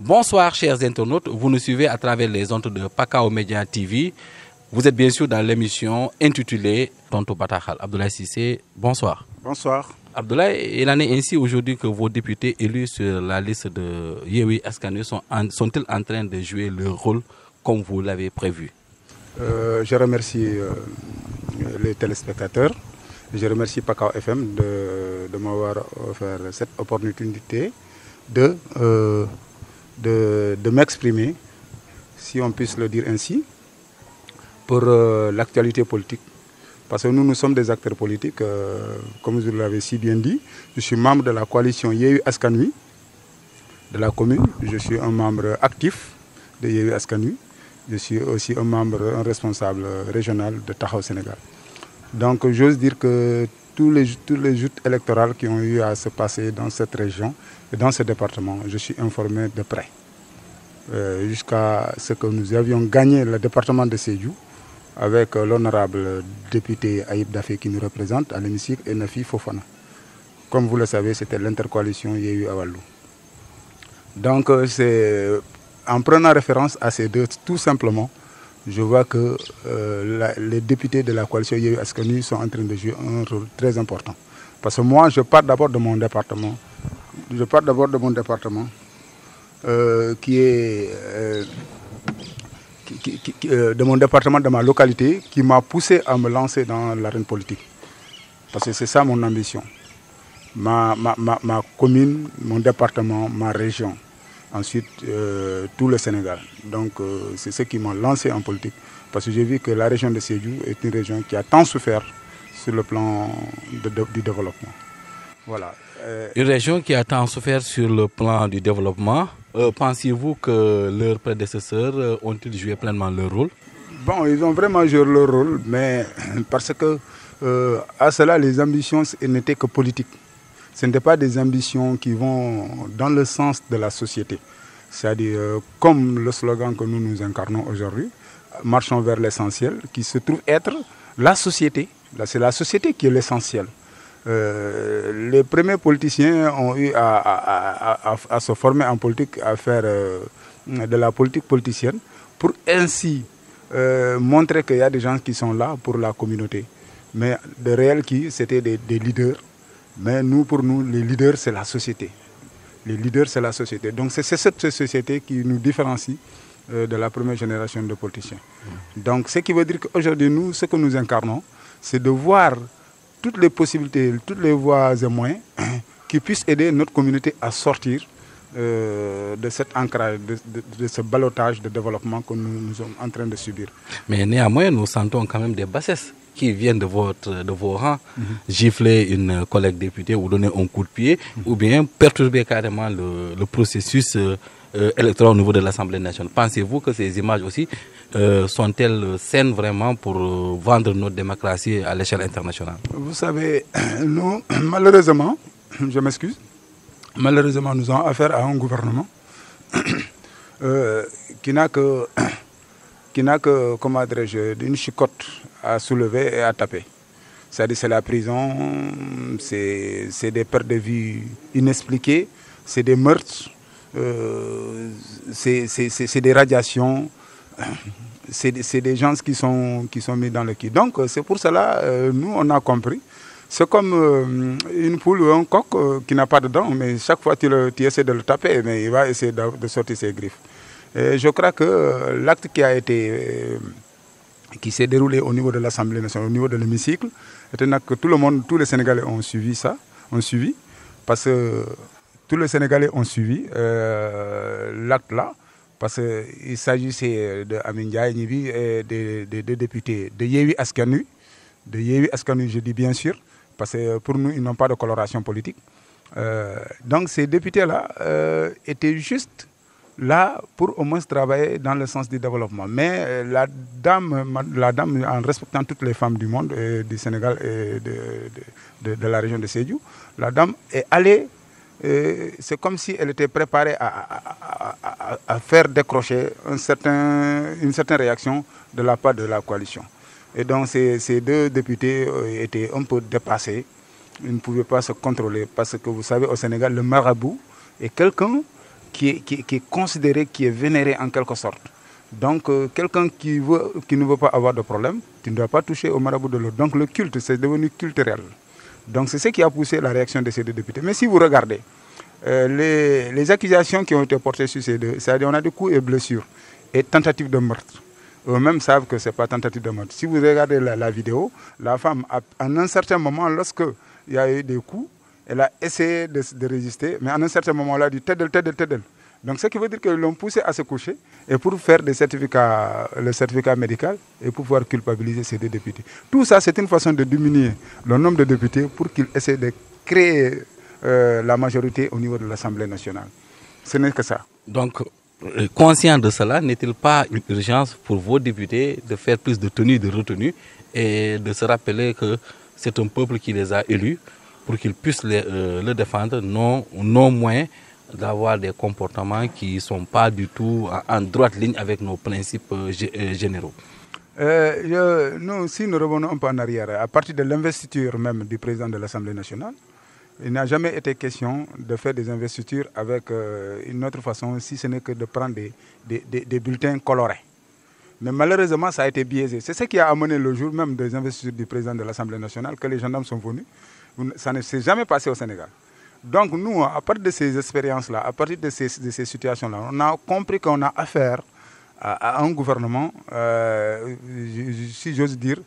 Bonsoir chers internautes, vous nous suivez à travers les ondes de Pakao Media TV. Vous êtes bien sûr dans l'émission intitulée Tonto Batakhal. Abdoulaye Cissé, bonsoir. Bonsoir. Abdoulaye, il en est ainsi aujourd'hui que vos députés élus sur la liste de Yewwi Askan Wi sont-ils en train de jouer leur rôle comme vous l'avez prévu? Je remercie les téléspectateurs. Je remercie Pakao FM de m'avoir offert cette opportunité de m'exprimer, si on puisse le dire ainsi, pour l'actualité politique. Parce que nous sommes des acteurs politiques, comme vous l'avez si bien dit. Je suis membre de la coalition Yewwi Askan Wi de la commune. Je suis un membre actif de Yewwi Askan Wi. Je suis aussi un responsable régional de Taxawu Sénégal. Donc j'ose dire que tous les joutes électorales qui ont eu à se passer dans cette région et dans ce département, je suis informé de près. Jusqu'à ce que nous avions gagné le département de Sédhiou avec l'honorable député Ayib Daffé qui nous représente à l'hémicycle et Nafi Fofana. Comme vous le savez, c'était l'intercoalition Yewwi Awalou. Donc c'est en prenant référence à ces deux, tout simplement, je vois que les députés de la coalition Yewwi Askan Wi sont en train de jouer un rôle très important. Parce que moi, je pars d'abord de mon département. Qui est de mon département, de ma localité, qui m'a poussé à me lancer dans l'arène politique. Parce que c'est ça mon ambition. Ma commune, mon département, ma région. Ensuite, tout le Sénégal. Donc, c'est ce qui m'a lancé en politique. Parce que j'ai vu que la région de Sédhiou est une région qui a tant souffert sur le plan du développement. Voilà. Une région qui a tant souffert sur le plan du développement. Pensez-vous que leurs prédécesseurs ont-ils joué pleinement leur rôle? Bon, ils ont vraiment joué leur rôle, mais parce que à cela, les ambitions n'étaient que politiques. Ce n'étaient pas des ambitions qui vont dans le sens de la société. C'est-à-dire, comme le slogan que nous incarnons aujourd'hui, marchons vers l'essentiel, qui se trouve être la société. C'est la société qui est l'essentiel. Les premiers politiciens ont eu à se former en politique, à faire de la politique politicienne, pour ainsi montrer qu'il y a des gens qui sont là pour la communauté. Mais de réels c'était des leaders. Mais pour nous, les leaders, c'est la société. Les leaders, c'est la société. Donc c'est cette société qui nous différencie de la première génération de politiciens. Donc ce qui veut dire qu'aujourd'hui, nous, ce que nous incarnons, c'est de voir toutes les possibilités, toutes les voies et moyens qui puissent aider notre communauté à sortir de cet ancrage, de ce ballottage de développement que nous sommes en train de subir. Mais néanmoins, nous sentons quand même des bassesses qui viennent de vos rangs, gifler une collègue députée ou donner un coup de pied, ou bien perturber carrément le processus électoral au niveau de l'Assemblée nationale. Pensez-vous que ces images aussi sont-elles saines vraiment pour vendre notre démocratie à l'échelle internationale? Vous savez, nous, malheureusement, je m'excuse, malheureusement, nous avons affaire à un gouvernement qui n'a que, comment dirais-je, une chicotte à soulever et à taper. C'est-à-dire c'est la prison, c'est des pertes de vie inexpliquées, c'est des meurtres, c'est des radiations, c'est des gens qui sont mis dans le kit. Donc c'est pour cela, nous on a compris. C'est comme une poule ou un coq qui n'a pas de dents, mais chaque fois tu essaies de le taper, mais il va essayer de sortir ses griffes. Et je crois que l'acte qui s'est déroulé au niveau de l'Assemblée nationale, au niveau de l'hémicycle, était que tous les Sénégalais ont suivi ça, parce que tous les Sénégalais ont suivi l'acte-là, parce qu'il s'agissait de Amin Ndiaye Gniby et des députés de Yewwi Askan Wi, je dis bien sûr, parce que pour nous, ils n'ont pas de coloration politique. Donc ces députés-là étaient juste là pour au moins travailler dans le sens du développement. Mais la dame, en respectant toutes les femmes du monde, du Sénégal et de la région de Sédhiou, la dame est allée, c'est comme si elle était préparée à faire décrocher une certaine réaction de la part de la coalition. Et donc ces deux députés étaient un peu dépassés, ils ne pouvaient pas se contrôler, parce que vous savez, au Sénégal, le marabout est quelqu'un qui est considéré, qui est vénéré en quelque sorte. Donc, quelqu'un qui ne veut pas avoir de problème, tu ne dois pas toucher au marabout de l'autre. Donc, le culte, c'est devenu culturel. Donc, c'est ce qui a poussé la réaction de ces deux députés. Mais si vous regardez, les accusations qui ont été portées sur ces deux, c'est-à-dire on a des coups et blessures et tentatives de meurtre. Eux-mêmes savent que ce n'est pas tentative de meurtre. Si vous regardez la vidéo, la femme, à un certain moment, lorsqu'il y a eu des coups, elle a essayé de résister, mais à un certain moment, elle a dit « Tédel, tédel, tédel ». Donc, ce qui veut dire qu'ils l'ont poussé à se coucher et pour faire le certificat médical et pour pouvoir culpabiliser ces deux députés. Tout ça, c'est une façon de diminuer le nombre de députés pour qu'ils essaient de créer la majorité au niveau de l'Assemblée nationale. Ce n'est que ça. Donc, conscient de cela, n'est-il pas une urgence pour vos députés de faire plus de tenue, de retenue et de se rappeler que c'est un peuple qui les a élus pour qu'ils puissent le défendre, non moins d'avoir des comportements qui ne sont pas du tout en droite ligne avec nos principes généraux? Nous, si nous revenons un peu en arrière, à partir de l'investiture même du président de l'Assemblée nationale, il n'a jamais été question de faire des investitures avec une autre façon, si ce n'est que de prendre des bulletins colorés. Mais malheureusement, ça a été biaisé. C'est ce qui a amené le jour même des investitures du président de l'Assemblée nationale que les gendarmes sont venus. Ça ne s'est jamais passé au Sénégal. Donc nous, à partir de ces expériences-là, à partir de ces situations-là, on a compris qu'on a affaire à un gouvernement, si j'ose dire,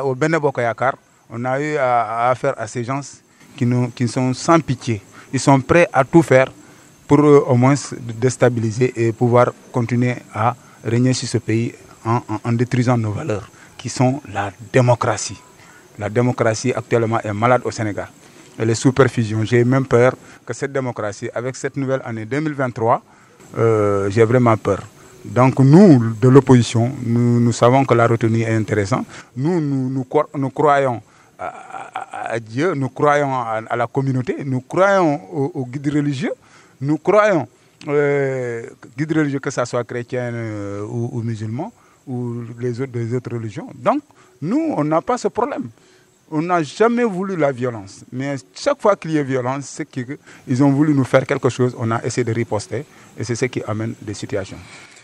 au Benebokoyakar. On a eu affaire à ces gens qui sont sans pitié. Ils sont prêts à tout faire pour au moins déstabiliser et pouvoir continuer à régner sur ce pays en détruisant nos valeurs, qui sont la démocratie. La démocratie actuellement est malade au Sénégal. Elle est sous perfusion. J'ai même peur que cette démocratie, avec cette nouvelle année 2023, j'ai vraiment peur. Donc nous, de l'opposition, nous savons que la retenue est intéressante. Nous croyons à Dieu, nous croyons à la communauté, nous croyons aux guides religieux, nous croyons guides religieux, que ce soit chrétiens ou musulmans, ou des autres religions. Donc, nous, on n'a pas ce problème. On n'a jamais voulu la violence. Mais chaque fois qu'il y a violence, c'est qu'ils ont voulu nous faire quelque chose, on a essayé de riposter. Et c'est ce qui amène des situations.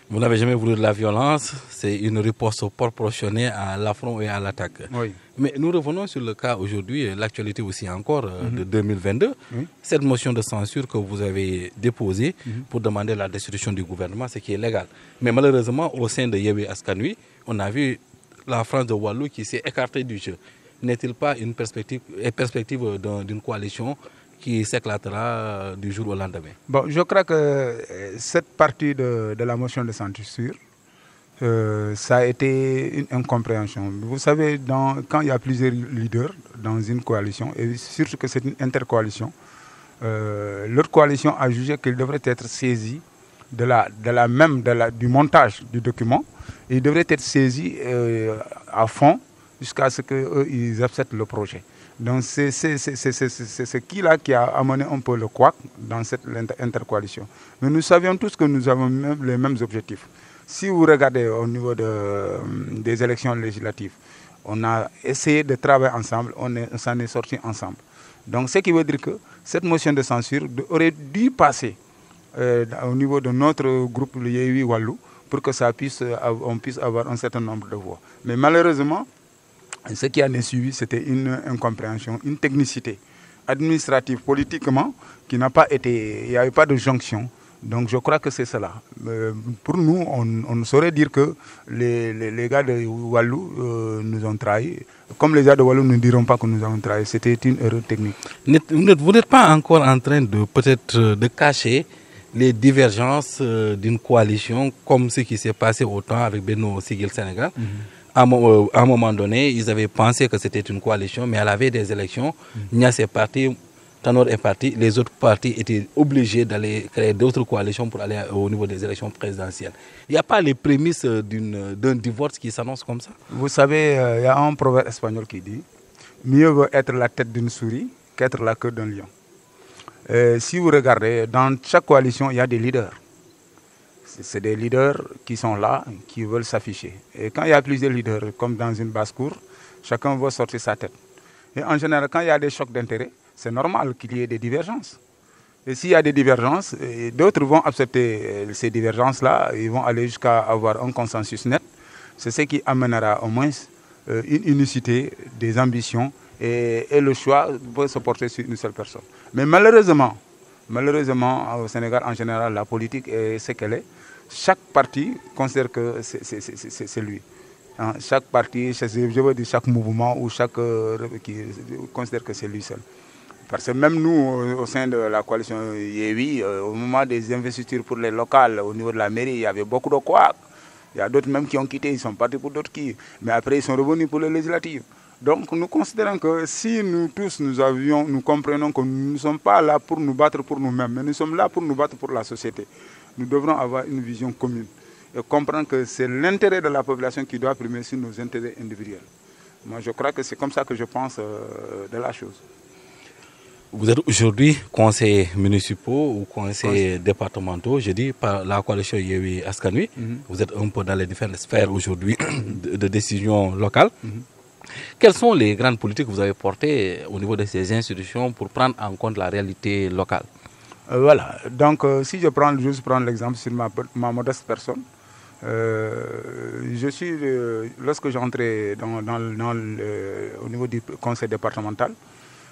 Vous n'avez jamais voulu de la violence, c'est une riposte proportionnée à l'affront et à l'attaque. Oui. Mais nous revenons sur le cas aujourd'hui, l'actualité aussi encore de 2022. Oui. Cette motion de censure que vous avez déposée pour demander la destitution du gouvernement, ce qui est légal. Mais malheureusement, au sein de Yewwi Askan Wi, on a vu la France de Wallu qui s'est écartée du jeu. N'est-il pas une perspective d'une coalition qui s'éclatera du jour au lendemain? Bon, je crois que cette partie de la motion de censure, ça a été une incompréhension. Vous savez, quand il y a plusieurs leaders dans une coalition, et surtout que c'est une intercoalition, l'autre coalition a jugé qu'il devrait être saisi du montage du document. Il devrait être saisi à fond jusqu'à ce qu'ils acceptent le projet. Donc c'est ce qui a amené un peu le couac dans cette intercoalition. Mais nous savions tous que nous avons les mêmes objectifs. Si vous regardez au niveau des élections législatives, on a essayé de travailler ensemble, on s'en est sortis ensemble. Donc ce qui veut dire que cette motion de censure aurait dû passer au niveau de notre groupe le Yewwi Wallu pour que on puisse avoir un certain nombre de voix. Mais malheureusement, ce qui en est suivi, c'était une incompréhension, une technicité administrative, politiquement, qui n'a pas été... Il n'y avait pas de jonction. Donc je crois que c'est cela. Pour nous, on saurait dire que les gars de Wallu nous ont trahis. Comme les gars de Wallu ne diront pas que nous avons trahis. C'était une erreur technique. Vous n'êtes pas encore en train de cacher les divergences d'une coalition, comme ce qui s'est passé au temps avec Benno Siggil Sénégal. À un moment donné, ils avaient pensé que c'était une coalition, mais à la veille des élections, Niasse est parti, Tanor est parti, les autres partis étaient obligés d'aller créer d'autres coalitions pour aller au niveau des élections présidentielles. Il n'y a pas les prémices d'un divorce qui s'annonce comme ça? Vous savez, il y a un proverbe espagnol qui dit « Mieux vaut être la tête d'une souris qu'être la queue d'un lion ». Si vous regardez, dans chaque coalition, il y a des leaders. C'est des leaders qui sont là, qui veulent s'afficher. Et quand il y a plusieurs leaders, comme dans une basse-cour, chacun veut sortir sa tête. Et en général, quand il y a des chocs d'intérêt, c'est normal qu'il y ait des divergences. Et s'il y a des divergences, d'autres vont accepter ces divergences-là, ils vont aller jusqu'à avoir un consensus net. C'est ce qui amènera au moins une unicité des ambitions et le choix peut se porter sur une seule personne. Mais malheureusement, au Sénégal en général, la politique est ce qu'elle est. Chaque parti considère que c'est lui. Hein, chaque parti, je veux dire chaque mouvement ou chaque qui considère que c'est lui seul. Parce que même nous, au sein de la coalition Yewwi, au moment des investitures pour les locales, au niveau de la mairie, il y avait beaucoup de couacs. Il y a d'autres même qui ont quitté, ils sont partis pour d'autres qui. Mais après, ils sont revenus pour les législatives. Donc nous considérons que si nous tous nous comprenons que nous ne sommes pas là pour nous battre pour nous-mêmes, mais nous sommes là pour nous battre pour la société. Nous devrons avoir une vision commune et comprendre que c'est l'intérêt de la population qui doit primer sur nos intérêts individuels. Moi, je crois que c'est comme ça que je pense de la chose. Vous êtes aujourd'hui conseillers municipaux ou conseillers départementaux, je dis, par la coalition Yewwi Askan Wi. Vous êtes un peu dans les différentes sphères aujourd'hui de décision locale. Quelles sont les grandes politiques que vous avez portées au niveau de ces institutions pour prendre en compte la réalité locale? Voilà, donc si je prends l'exemple sur ma modeste personne, lorsque j'entrais au niveau du conseil départemental,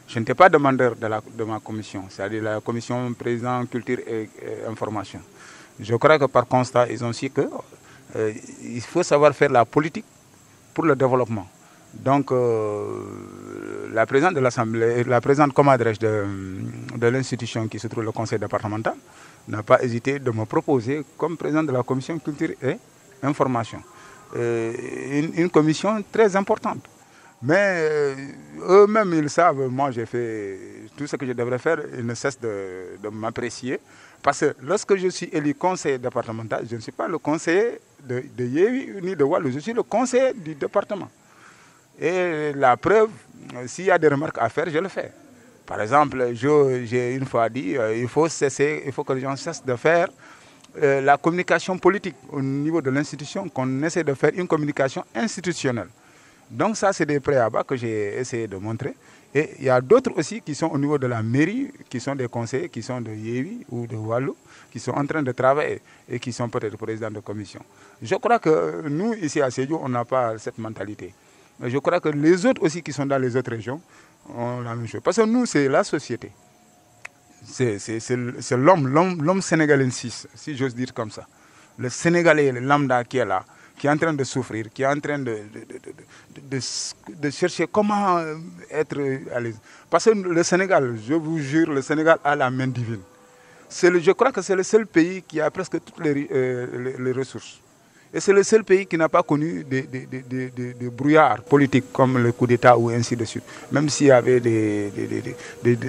je n'étais pas demandeur de ma commission, c'est-à-dire la commission président culture et information. Je crois que par constat, ils ont su qu'il faut savoir faire la politique pour le développement. Donc, la présidente de l'Assemblée, la présidente, comment dirais-je, de l'institution qui se trouve le conseil départemental, n'a pas hésité de me proposer comme président de la commission culture et information. Une commission très importante. Mais eux-mêmes, ils savent, moi j'ai fait tout ce que je devrais faire, ils ne cessent de m'apprécier. Parce que lorsque je suis élu conseiller départemental, je ne suis pas le conseiller de Yewwi ni de Wallu, je suis le conseiller du département. Et la preuve, s'il y a des remarques à faire, je le fais. Par exemple, j'ai une fois dit il faut que les gens cessent de faire la communication politique au niveau de l'institution, qu'on essaie de faire une communication institutionnelle. Donc ça, c'est des préalables que j'ai essayé de montrer. Et il y a d'autres aussi qui sont au niveau de la mairie, qui sont des conseillers, qui sont de Yewwi ou de Wallu, qui sont en train de travailler et qui sont peut-être présidents de commission. Je crois que nous, ici à Sédhiou, on n'a pas cette mentalité. Mais je crois que les autres aussi qui sont dans les autres régions ont la même chose. Parce que nous, c'est la société. C'est l'homme sénégalais, si j'ose dire comme ça. Le Sénégalais, le lambda qui est là, qui est en train de souffrir, qui est en train de chercher comment être à l'aise. Parce que le Sénégal, je vous jure, le Sénégal a la main divine. Je crois que c'est le seul pays qui a presque toutes les ressources. Et c'est le seul pays qui n'a pas connu des brouillards politiques comme le coup d'État ou ainsi de suite. Même s'il y avait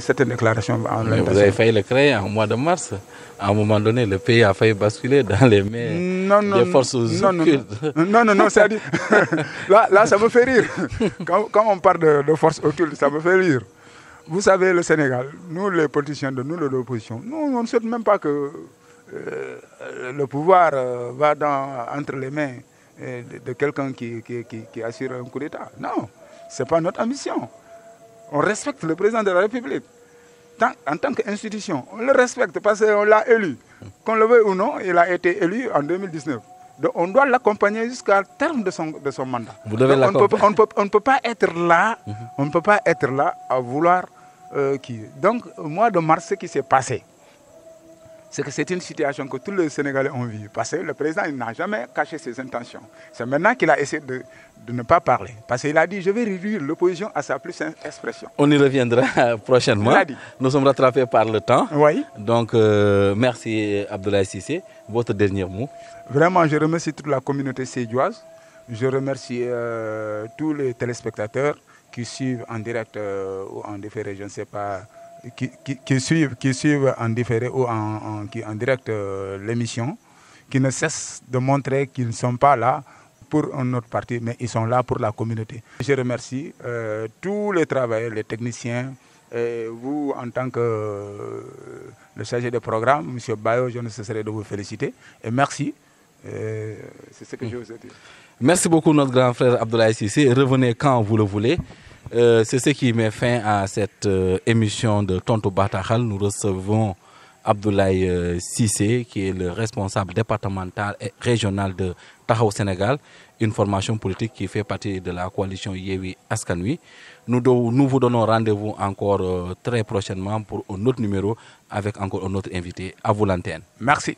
certaines déclarations. Mais vous avez failli le créer en mois de mars. À un moment donné, le pays a failli basculer dans les mains des forces occultes. Non, c'est-à-dire, là, ça me fait rire. Quand on parle de forces occultes, ça me fait rire. Vous savez, le Sénégal, nous les politiciens de l'opposition, nous, on ne souhaite même pas que le pouvoir va entre les mains de quelqu'un qui assure un coup d'État. Non, ce n'est pas notre ambition. On respecte le président de la République. En tant qu'institution, on le respecte parce qu'on l'a élu. Qu'on le veuille ou non, il a été élu en 2019. Donc on doit l'accompagner jusqu'à terme de son mandat. Vous devez l'accompagner. On ne peut pas être là, on ne peut pas être là à vouloir Donc, au mois de mars, ce qui s'est passé, c'est que c'est une situation que tous les Sénégalais ont vue. Parce que le président n'a jamais caché ses intentions. C'est maintenant qu'il a essayé de ne pas parler. Parce qu'il a dit, je vais réduire l'opposition à sa plus simple expression. On y reviendra prochainement. Nous sommes rattrapés par le temps. Oui. Donc, merci Abdoulaye Cissé. Votre dernier mot. Vraiment, je remercie toute la communauté sédhiouise. Je remercie tous les téléspectateurs qui suivent en direct ou en différé, je ne sais pas, qui suivent en différé ou en direct l'émission, qui ne cessent de montrer qu'ils ne sont pas là pour un autre parti, mais ils sont là pour la communauté. Je remercie tous les travailleurs, les techniciens, et vous en tant que le chargé de programme, M. Bayo, je ne cesserai de vous féliciter. Et merci. C'est ce que je vous ai dit. Merci beaucoup notre grand frère Abdoulaye Cissé. Revenez quand vous le voulez. C'est ce qui met fin à cette émission de Tonto Batakhal. Nous recevons Abdoulaye Cissé, qui est le responsable départemental et régional de Taxawu Sénégal, une formation politique qui fait partie de la coalition Yewwi Askan Wi. Nous vous donnons rendez-vous encore très prochainement pour un autre numéro avec encore un autre invité. À vous l'antenne. Merci.